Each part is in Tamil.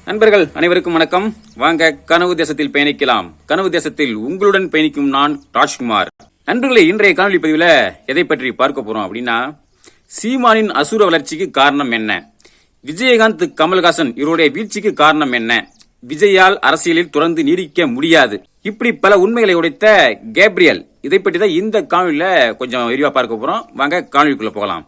நண்பர்கள் அனைவருக்கும் வணக்கம். வாங்க கனவு தேசத்தில் பயணிக்கலாம். கனவு தேசத்தில் உங்களுடன் பயணிக்கும் நான் ராஜ்குமார். நண்பர்களே, இன்றைய காணொலி பதிவில் எதை பற்றி பார்க்க போறோம் அப்படின்னா, சீமானின் அசுர வளர்ச்சிக்கு காரணம் என்ன, விஜயகாந்த் கமல்ஹாசன் இவருடைய வீழ்ச்சிக்கு காரணம் என்ன, விஜயால் அரசியலில் தொடர்ந்து நீடிக்க முடியாது, இப்படி பல உண்மைகளை உடைத்த கேப்ரியல், இதை பற்றி தான் இந்த காணொலியில கொஞ்சம் விரிவா பார்க்க போறோம். வாங்க காணொலிக்குள்ள போகலாம்.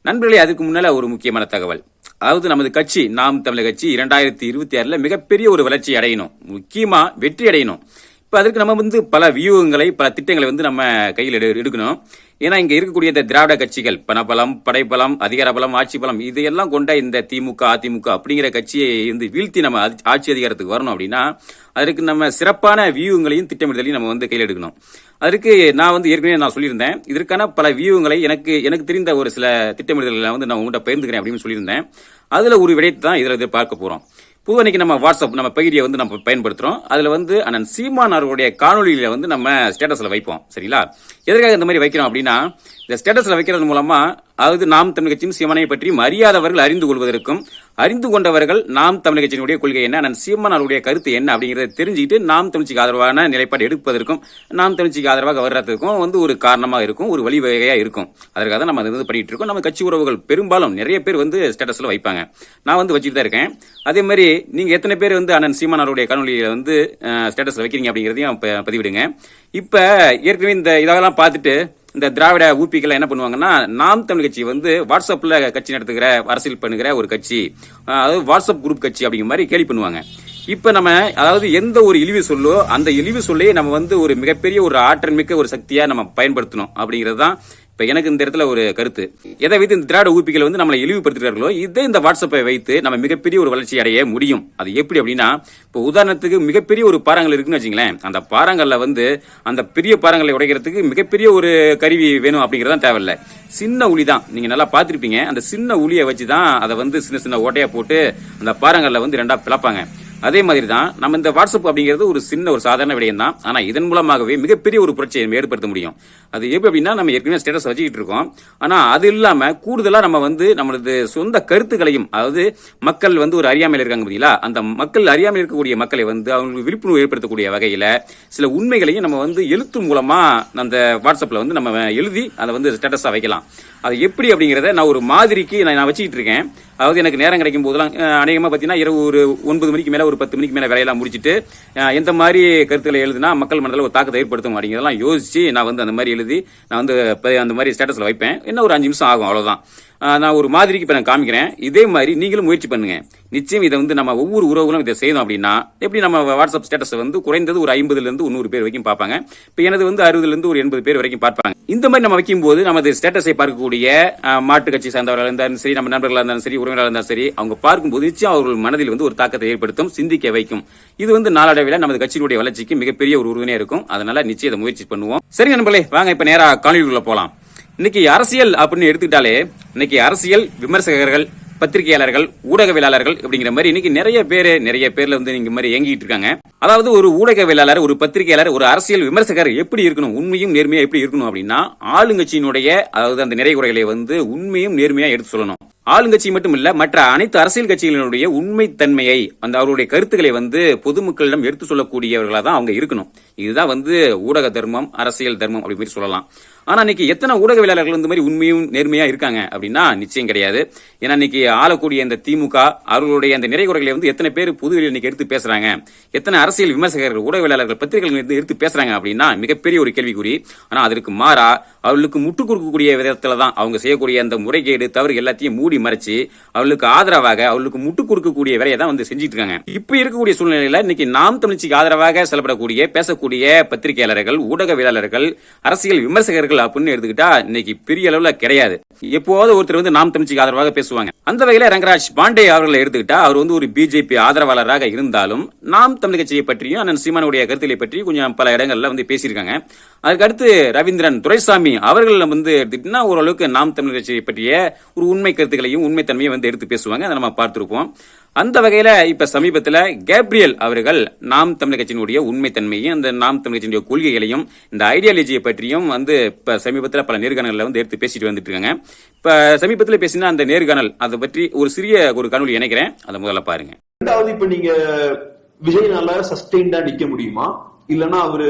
நண்பர்களே, அதுக்கு முன்னால ஒரு முக்கியமான தகவல். அதாவது நமது கட்சி நாம் தமிழர் கட்சி 2026 மிகப்பெரிய ஒரு வளர்ச்சி அடையணும், முக்கியமா வெற்றி அடையணும். இப்ப அதற்கு நம்ம பல வியூகங்களை பல திட்டங்களை நம்ம கையில் எடுக்கணும். ஏன்னா இங்க இருக்கக்கூடிய இந்த திராவிட கட்சிகள் பணபலம், படைபலம், அதிகார பலம், ஆட்சி பலம் இதையெல்லாம் கொண்ட இந்த திமுக அதிமுக அப்படிங்கிற கட்சியை வீழ்த்தி நம்ம ஆட்சி அதிகாரத்துக்கு வரணும் அப்படின்னா அதற்கு நம்ம சிறப்பான வியூகங்களையும் திட்டமிடுதலையும் நம்ம கையில் எடுக்கணும். அதற்கு நான் ஏற்கனவே நான் சொல்லியிருந்தேன், இதற்கான பல வியூகங்களை எனக்கு தெரிந்த ஒரு சில திட்டமிடுதல்களை நான் உங்கள்கிட்ட பகிர்ந்துக்கிறேன் அப்படின்னு சொல்லியிருந்தேன். அதுல ஒரு விடயத்தை தான் இதுல பார்க்க போறோம். பொதுவாக இன்னைக்கு நம்ம வாட்ஸ்அப் நம்ம பகுதியை நம்ம பயன்படுத்துறோம். அதுல அண்ணன் சீமான் அவர்களுடைய காணொலியில நம்ம ஸ்டேட்டஸ்ல வைப்போம். சரிங்களா? எதற்காக இந்த மாதிரி வைக்கிறோம் அப்படின்னா, இந்த ஸ்டேட்டஸ்ல வைக்கிறது மூலமா அதாவது நாம் தமிழ் கட்சியும் சீமானை பற்றி அறியாதவர்கள் அறிந்து கொள்வதற்கும், அறிந்து கொண்டவர்கள் நாம் தமிழ் கட்சியினுடைய கொள்கை என்ன, அண்ணன் சீமான் அவருடைய கருத்து என்ன அப்படிங்கறத தெரிஞ்சுக்கிட்டு நாம் தமிழ்ச்சிக்கு ஆதரவான நிலைப்பாடு எடுப்பதற்கும், நாம் தமிழ்ச்சிக்கு ஆதரவாக வர்றதுக்கும் ஒரு காரணமாக இருக்கும், ஒரு வழிவகையா இருக்கும். அதற்காக தான் நம்ம பண்ணிட்டு இருக்கோம். நம்ம கட்சி உறவுகள் பெரும்பாலும் நிறைய பேர் ஸ்டேட்டஸ்ல வைப்பாங்க. நான் வச்சுட்டு தான் இருக்கேன். அதே மாதிரி நீங்க எத்தனை பேர் அண்ணன் சீமான் அவருடைய காணொலியில ஸ்டேட்டஸ்ல வைக்கிறீங்க அப்படிங்கறதையும் பதிவிடுங்க. இப்ப ஏற்கனவே இந்த இதெல்லாம் பார்த்துட்டு இந்த திராவிட ஊப்பிகள் என்ன பண்ணுவாங்கன்னா, நாம் தமிழ் கட்சி வாட்ஸ்அப்ல கட்சி நடத்துகிற அரசியல் பண்ணுகிற ஒரு கட்சி, அதாவது வாட்ஸ்அப் குரூப் கட்சி அப்படிங்கிற மாதிரி கேள்வி பண்ணுவாங்க. இப்ப நம்ம அதாவது எந்த ஒரு இழிவு சொல்லோ அந்த இழிவு சொல்லையே நம்ம ஒரு மிகப்பெரிய ஒரு ஆற்றல் மிக்க ஒரு சக்தியா நம்ம பயன்படுத்தணும் அப்படிங்கிறது தான் இப்ப எனக்கு இந்த இடத்துல ஒரு கருத்து. எதை வைத்து இந்த திராவிட ஊப்பிகள் நம்மளை இழிவுபடுத்துகிறார்களோ இதே இந்த வாட்ஸ்அப்பை வைத்து நம்ம மிகப்பெரிய ஒரு வளர்ச்சி அடைய முடியும். அது எப்படி அப்படின்னா, இப்போ உதாரணத்துக்கு மிகப்பெரிய ஒரு பாறாங்கல் இருக்குன்னு வச்சுங்களேன். அந்த பாறாங்கல்ல அந்த பெரிய பாறாங்கல்லை உடைக்கிறதுக்கு மிகப்பெரிய ஒரு கருவி வேணும் அப்படிங்கறதான் தேவையில்லை. சின்ன உளி தான். நீங்க நல்லா பாத்திருப்பீங்க. அந்த சின்ன உளியை வச்சுதான் அதை சின்ன சின்ன ஓட்டையா போட்டு அந்த பாறாங்கல்ல ரெண்டா பிளப்பாங்க. அதே மாதிரி தான் நம்ம இந்த வாட்ஸ்அப் அப்படிங்கிறது ஒரு சின்ன ஒரு சாதாரண விடயம் தான். ஆனா இதன் மூலமாகவே மிகப்பெரிய ஒரு புரட்சியை ஏற்படுத்த முடியும். அது எப்படி அப்படின்னா, நம்ம ஏற்கனவே ஸ்டேட்டஸ் வச்சுக்கிட்டு இருக்கோம். ஆனா அது இல்லாம கூடுதலா நம்ம நம்மளது சொந்த கருத்துக்களையும், அதாவது மக்கள் ஒரு அறியாமையில் இருக்காங்க பார்த்தீங்களா, அந்த மக்கள் அறியாமல் இருக்கக்கூடிய மக்களை அவங்களுக்கு விழிப்புணர்வு ஏற்படுத்தக்கூடிய வகையில சில உண்மைகளையும் நம்ம எழுத்து மூலமா அந்த வாட்ஸ்அப்ல நம்ம எழுதி அதை ஸ்டேட்டஸா வைக்கலாம். அது எப்படி அப்படிங்கறத நான் ஒரு மாதிரிக்கு நான் வச்சுக்கிட்டு இருக்கேன். அதாவது எனக்கு நேரம் கிடைக்கும் போதெல்லாம் அநேகமா பாத்தீங்கன்னா இரவு ஒரு 9 மணிக்கு மேல ஒரு 10 மணிக்கு மேல வேலையெல்லாம் முடிச்சுட்டு எந்த மாதிரி கருத்துக்களை எழுதுனா மக்கள் மனதில் ஒரு தாக்கத்தை ஏற்படுத்தும் அப்படிங்கிறதெல்லாம் யோசிச்சு நான் அந்த மாதிரி எழுதி நான் அந்த மாதிரி ஸ்டேட்டஸ்ல வைப்பேன். என்ன ஒரு 5 நிமிஷம் ஆகும், அவ்வளவுதான். நான் ஒரு மாதிரிக்கு இப்ப நான் காமிக்கிறேன். இதே மாதிரி நீங்களும் முயற்சி பண்ணுங்க. நிச்சயம் இதை நம்ம ஒவ்வொரு உறவுகளும் இதை செய்யணும் அப்படின்னா, எப்படி நம்ம வாட்ஸ்அப் ஸ்டேட்டஸ் குறைந்தது ஒரு 50ல இருந்து 100 பேர் வரைக்கும் பார்ப்பாங்க. இப்ப எனது 60ல இருந்து ஒரு 80 பேர் வரைக்கும் பார்ப்பாங்க. இந்த மாதிரி நம்ம வைக்கும் போது நமது ஸ்டேட்டஸை பார்க்கக்கூடிய மாட்டு கட்சி சார்ந்தவர்களாக இருந்தாலும் சரி, நம்ம நண்பர்களாக இருந்தாலும் சரி, உறவினர்களாக இருந்தாலும் சரி, அவங்க பார்க்கும்போது நிச்சயம் அவர்கள் மனதில் ஒரு தாக்கத்தை ஏற்படுத்தும், சிந்திக்க வைக்கும். இது நாளடைவில் நமது கட்சியினுடைய வளர்ச்சிக்கு மிகப்பெரிய ஒரு உறுதுணையா இருக்கும். அதனால நிச்சயம் இதை முயற்சி பண்ணுவோம். சரி நண்பர்களே, வாங்க இப்ப நேரா காணொலிக்குள்ள போலாம். இன்னைக்கு அரசியல் அப்படின்னு எடுத்துக்கிட்டாலே இன்னைக்கு அரசியல் விமர்சகர்கள், பத்திரிகையாளர்கள், ஊடகவியலாளர்கள் அப்படிங்கிற மாதிரி இன்னைக்கு நிறைய பேர்ல நீங்க மாதிரி இயங்கிட்டு இருக்காங்க. அதாவது ஒரு ஊடகவியலாளர், ஒரு பத்திரிகையாளர், ஒரு அரசியல் விமர்சகர் எப்படி இருக்கணும், உண்மையும் நேர்மையா எப்படி இருக்கணும் அப்படின்னா, ஆளுங்கட்சியினுடைய அதாவது அந்த நிறை குறைகளை உண்மையும் நேர்மையா எடுத்து சொல்லணும். ஆளுங்கட்சி மட்டும் இல்ல, மற்ற அனைத்து அரசியல் கட்சிகளினுடைய உண்மை தன்மையை அவருடைய கருத்துக்களை பொதுமக்களிடம் எடுத்து சொல்லக்கூடியவர்களா தான் அவங்க இருக்கணும். இதுதான் ஊடக தர்மம், அரசியல் தர்மம் அப்படி மாதிரி சொல்லலாம். ஆனா இன்னைக்கு எத்தனை ஊடகவியலாளர்கள் மாதிரி உண்மையும் நேர்மையா இருக்காங்க அப்படின்னா நிச்சயம் கிடையாது. ஏன்னா இன்னைக்கு ஆளக்கூடிய இந்த திமுக அவர்களுடைய அந்த நிறை குறைகளை எத்தனை பேர் பொதுவெளியில் இன்னைக்கு எடுத்து பேசுறாங்க, எத்தனை அரசியல் விமர்சகர்கள், ஊடகவியலாளர்கள், பத்திரிகைகள் எடுத்து பேசுறாங்க அப்படின்னா மிகப்பெரிய ஒரு கேள்விக்குறி. ஆனா அதற்கு மாறா அவர்களுக்கு முட்டுக் கொடுக்கக்கூடிய விதத்துல தான் அவங்க செய்யக்கூடிய அந்த முறைகேடு தவறு எல்லாத்தையும் மூடி மறைச்சு அவர்களுக்கு ஆதரவாக அவர்களுக்கு முட்டுக் கொடுக்கக்கூடிய வேலையை தான் செஞ்சுட்டு இருக்காங்க. இப்ப இருக்கக்கூடிய சூழ்நிலையில இன்னைக்கு நாம் தமிழ்ச்சிக்கு ஆதரவாக செயல்படக்கூடிய பேசக்கூடிய பத்திரிகையாளர்கள், ஊடகவியலாளர்கள், அரசியல் விமர்சகர்கள் அப்படின்னு எடுத்துக்கிட்டா இன்னைக்கு பெரிய அளவுல கிடையாது. எப்போது ஒருத்தர் நாம் தமிழ்ச்சிக்கு ஆதரவாக பேசுவாங்க. அந்த வகையில ரங்கராஜ் பாண்டே அவர்களை எடுத்துக்கிட்டா அவர் ஒரு பிஜேபி ஆதரவாளராக இருந்தாலும் நாம் தமிழ் கட்சியை பற்றியும் அண்ணன் சீமானுடைய கருத்துக்களை பற்றி கொஞ்சம் பல இடங்கள்ல பேசியிருக்காங்க. அதுக்கடுத்து ரவீந்திரன் துரைசாமி அவர்கள் எடுத்துக்கிட்டா ஓரளவுக்கு நாம் தமிழ் கட்சியை பற்றிய ஒரு உண்மை கருத்துக்களை கருத்துக்களையும் உண்மைத்தன்மையும் வந்து எடுத்து பேசுவாங்க. அதை நம்ம பார்த்திருப்போம். அந்த வகையில இப்ப சமீபத்துல கேப்ரியல் அவர்கள் நாம் தமிழர் கட்சியினுடைய உண்மைத்தன்மையும் அந்த நாம் தமிழர் கட்சியினுடைய கொள்கைகளையும் இந்த ஐடியாலஜியை பற்றியும் வந்து இப்ப சமீபத்துல பல நேர்காணல்ல வந்து எடுத்து பேசிட்டு வந்துட்டு இருக்காங்க. இப்ப சமீபத்துல பேசினா அந்த நேர்காணல் அதை பற்றி ஒரு சிறிய ஒரு காணொலி இணைக்கிறேன். அதை முதல்ல பாருங்க. ரெண்டாவது, இப்ப நீங்க விஜய்னால சஸ்டெயின்டா நிக்க முடியுமா, இல்லன்னா அவரு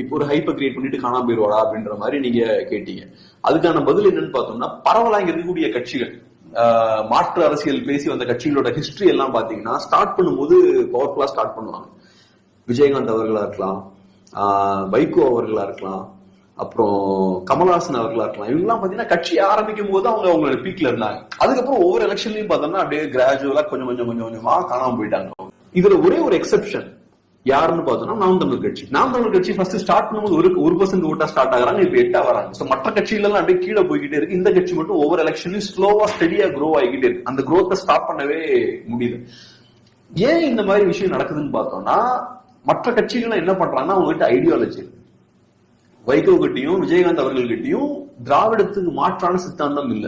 இப்போ ஒரு ஹைப்பை கிரியேட் பண்ணிட்டு காணாம போயிருவாடா அப்படின்ற மாதிரி நீங்க கேட்டீங்க. அதுக்கான பதில் என்னன்னு பார்த்தோம்னா, பரவலா இங்க இருக்கக்கூடிய கட்சிகள் மாற்று அரசியல் பேசி வந்த கட்சிகளோட ஹிஸ்டரி எல்லாம் பாத்தீங்கன்னா ஸ்டார்ட் பண்ணும்போது பவர்ஃபுல்லா ஸ்டார்ட் பண்ணுவாங்க. விஜயகாந்த் அவர்களா இருக்கலாம், வைகோ அவர்களா இருக்கலாம், அப்புறம் கமல்ஹாசன் அவர்களா இருக்கலாம். இவங்கெல்லாம் பாத்தீங்கன்னா கட்சி ஆரம்பிக்கும் போது அவங்க அவங்களோட பீக்ல இருந்தாங்க. அதுக்கப்புறம் ஒவ்வொரு எலெக்ஷன்லயும் பார்த்தோம்னா அப்படியே கிராஜுவலா கொஞ்சமா காணாம போயிட்டாங்க. இதுல ஒரே ஒரு எக்ஸெப்ஷன் யாருன்னு பார்த்தோம்னா நாம் தமிழர் கட்சி. நாம் தமிழர் கட்சி ஃபர்ஸ்ட் ஸ்டார்ட் பண்ணும்போது 1% ஓட்டா ஸ்டார்ட் ஆகுறாங்க, இப்ப 8 வராங்க. மற்ற கட்சிகள் எல்லாம் அப்படியே கீழே போய்கிட்டே இருக்கு. இந்த கட்சி மட்டும் ஒவ்வொரு எலெக்ஷன்லயும் ஸ்லோவா ஸ்டெடியா க்ரோ ஆகிக்கிட்டே இருக்கு. அந்த க்ரோத்தை ஸ்டாப் பண்ணவே முடியல. ஏன் இந்த மாதிரி விஷயம் நடக்குதுன்னு பார்த்தோம்னா, மற்ற கட்சிகள் என்ன பண்றாங்கன்னா அவங்க கிட்ட ஐடியாலஜி. வைகோ கிட்டையும் விஜயகாந்த் அவர்கள் கிட்டையும் திராவிடத்துக்கு மாற்றான சித்தாந்தம் இல்ல.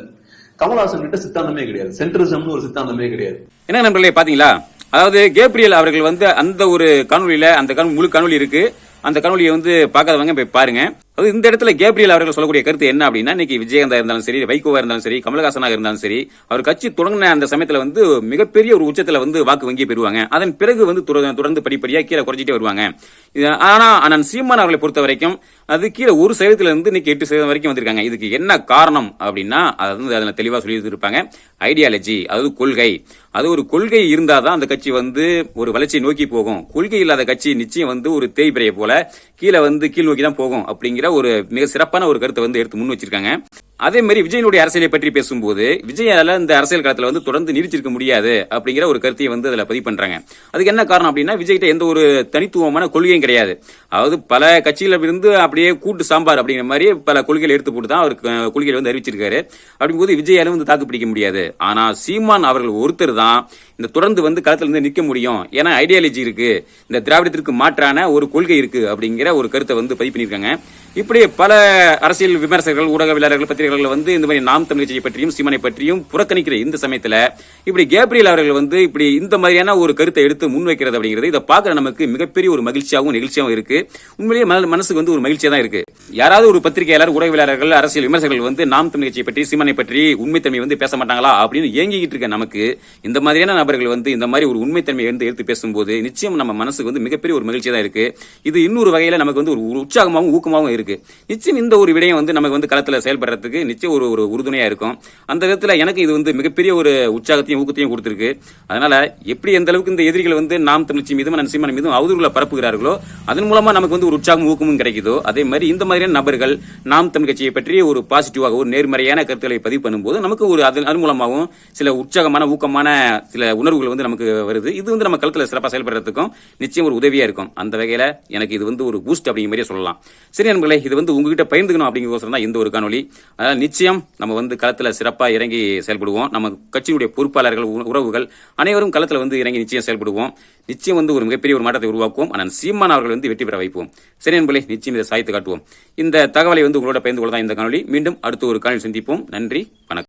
கமல்ஹாசன் கிட்ட சித்தாந்தமே கிடையாது. சென்ட்ரிசம்னு ஒரு சித்தாந்தமே கிடையாது. என்ன நண்பர்களே பாத்தீங்களா, அதாவது கேப்ரியல் அவர்கள் வந்து அந்த ஒரு காணொலியில அந்த முழு காணொலி இருக்கு. அந்த காணொலியை வந்து பார்க்காதவங்க போய் பாருங்க. அது இந்த இடத்துல கேப்ரியல் அவர்கள் சொல்லக்கூடிய கருத்து என்ன அப்படின்னா, இன்னைக்கு விஜயகாந்தா இருந்தாலும் சரி, வைகோவா இருந்தாலும் சரி, கமலஹாசனாக இருந்தாலும் சரி, அவர் கட்சி தொடங்கின அந்த சமயத்துல வந்து மிகப்பெரிய ஒரு உச்சத்துல வந்து வாக்கு வங்கி பெறுவாங்க. அதன் பிறகு வந்து தொடர்ந்து படிப்படியா கீழே குறைஞ்சிட்டே வருவாங்க. ஆனா அண்ணன் சீமான் அவர்களை பொறுத்த வரைக்கும் அது கீழே 1% இருந்து இன்னைக்கு 8% வரைக்கும் வந்திருக்காங்க. இதுக்கு என்ன காரணம் அப்படின்னா, அது வந்து அதில் தெளிவா சொல்லி இருப்பாங்க. ஐடியாலஜி, அதாவது கொள்கை. அது ஒரு கொள்கை இருந்தாதான் அந்த கட்சி வந்து ஒரு வளர்ச்சியை நோக்கி போகும். கொள்கை இல்லாத கட்சி நிச்சயம் வந்து ஒரு தேய்பிரையை போல கீழே வந்து கீழ் நோக்கி தான் போகும் அப்படிங்கிற ஒரு மிக சிறப்பான ஒரு கருத்தை வந்து எடுத்து முன் வச்சிருக்காங்க. அதே மாதிரி விஜயனுடைய அரசியலை பற்றி பேசும்போது, விஜயால இந்த அரசியல் காலத்துல வந்து தொடர்ந்து நீடிச்சிருக்க முடியாது அப்படிங்கிற ஒரு கருத்தையை வந்து அதுல பதிவு பண்றாங்க. அதுக்கு என்ன காரணம் அப்படின்னா, விஜய்கிட்ட எந்த ஒரு தனித்துவமான கொள்கையும் கிடையாது. அதாவது பல கட்சியில இருந்து அப்படியே கூட்டு சாம்பார் அப்படிங்கிற மாதிரி பல கொள்கைகளை எடுத்து போட்டு தான் அவர் கொள்கைகளை வந்து அறிவிச்சிருக்காரு. அப்படிங்கும்போது விஜயால வந்து தாக்கு பிடிக்க முடியாது. ஆனா சீமான் அவர்கள் ஒருத்தர் தான் இந்த தொடர்ந்து வந்து களத்துல இருந்து நிக்க முடியும். ஏன்னா ஐடியாலஜி இருக்கு, இந்த திராவிடத்திற்கு மாற்றான ஒரு கொள்கை இருக்கு அப்படிங்கிற ஒரு கருத்தை வந்து பதிவு பண்ணியிருக்காங்க. இப்படி பல அரசியல் விமர்சகர்கள், ஊடகவியலாளர்கள், பத்திரிகைகள் வந்து இந்த மாதிரி நாம் தமிழ் கட்சியை பற்றியும் சீமானை பற்றியும் புறக்கணிக்கிற இந்த சமயத்துல இப்படி கேப்ரியல் அவர்கள் வந்து இப்படி இந்த மாதிரியான ஒரு கருத்தை எடுத்து முன்வைக்கிறது அப்படிங்கிறது இதை பார்க்க நமக்கு மிகப்பெரிய ஒரு மகிழ்ச்சியாகவும் நெகிழ்ச்சியாகவும் இருக்கு. உண்மையிலேயே மனசுக்கு வந்து ஒரு மகிழ்ச்சியா தான் இருக்கு. யாராவது ஒரு பத்திரிகையாளர், ஊடகவியலாளர்கள், அரசியல் விமர்சகர்கள் வந்து நாம் தமிழ் கட்சியை பற்றி சீமானை பற்றி உண்மைத்தன்மை வந்து பேச மாட்டாங்களா அப்படின்னு ஏங்கிக்கிட்டு இருக்க நமக்கு இந்த மாதிரியான நபர்கள் வந்து இந்த மாதிரி ஒரு உண்மைத்தன்மையை எடுத்து பேசும்போது நிச்சயம் நம்ம மனசுக்கு வந்து மிகப்பெரிய ஒரு மகிழ்ச்சியா தான் இருக்கு. இது இன்னொரு வகையில நமக்கு வந்து ஒரு உற்சாகமாகவும் ஊக்கமாகவும் இருக்கு. நிச்சயம் இந்த ஒரு விடயம் வந்து நமக்கு வந்து களத்துல செயல்படுறதுக்கு நிச்சயம் ஒரு உறுதுணையா இருக்கும். அந்த விதத்துல எனக்கு இது வந்து மிகப்பெரிய ஒரு உற்சாகத்தையும் ஊக்கத்தையும் கொடுத்திருக்கு. அதனால எப்படி எந்த அளவுக்கு இந்த எதிரிகள் வந்து நாம் தமிழ்ச்சி மீதும் சீமான் மீதும் அவதூறுகளை பரப்புகிறார்களோ, அதன் மூலமா நமக்கு வந்து ஒரு உற்சாகம் ஊக்கமும் கிடைக்குதோ, அதே மாதிரி இந்த மாதிரியான நபர்கள் நாம் தமிழ் கட்சியை பற்றி ஒரு பாசிட்டிவாக ஒரு நேர்மறையான கருத்துக்களை பதிவு பண்ணும்போது நமக்கு ஒரு அதன் மூலமாகவும் சில உற்சாகமான ஊக்கமான சில உணர்வுகள் வந்து நமக்கு வருது. இது வந்து நம்ம களத்துல சிறப்பாக செயல்படுறதுக்கும் நிச்சயம் ஒரு உதவியா இருக்கும். அந்த வகையில எனக்கு இது வந்து ஒரு பூஸ்ட் அப்படிங்கிற மாதிரி சொல்லலாம். சரி நண்பர்களே, இது வந்து உங்ககிட்ட பகிர்ந்துக்கணும் அப்படிங்கிறோசரம் தான் இந்த ஒரு காணொலி. அதனால நிச்சயம் நம்ம வந்து களத்துல சிறப்பா இறங்கி செயல்படுவோம். நம்ம கட்சியுடைய பொறுப்பாளர்கள், உறவுகள் அனைவரும் களத்துல வந்து இறங்கி நிச்சயம் செயல்படுவோம். நிச்சயம் வந்து ஒரு மிகப்பெரிய ஒரு மாற்றத்தை உருவாக்குவோம். ஆனால் சீமான் அவர்கள் வந்து வெற்றி பெற வைப்போம். சரி நண்பர்களே, நிச்சயம் இதை சாய்த்து காட்டுவோம். இந்த தகவலை வந்து உங்களோட பகிர்ந்து கொள்ளதான் இந்த காணொலி. மீண்டும் அடுத்த ஒரு காணொலி சந்திப்போம். நன்றி, வணக்கம்.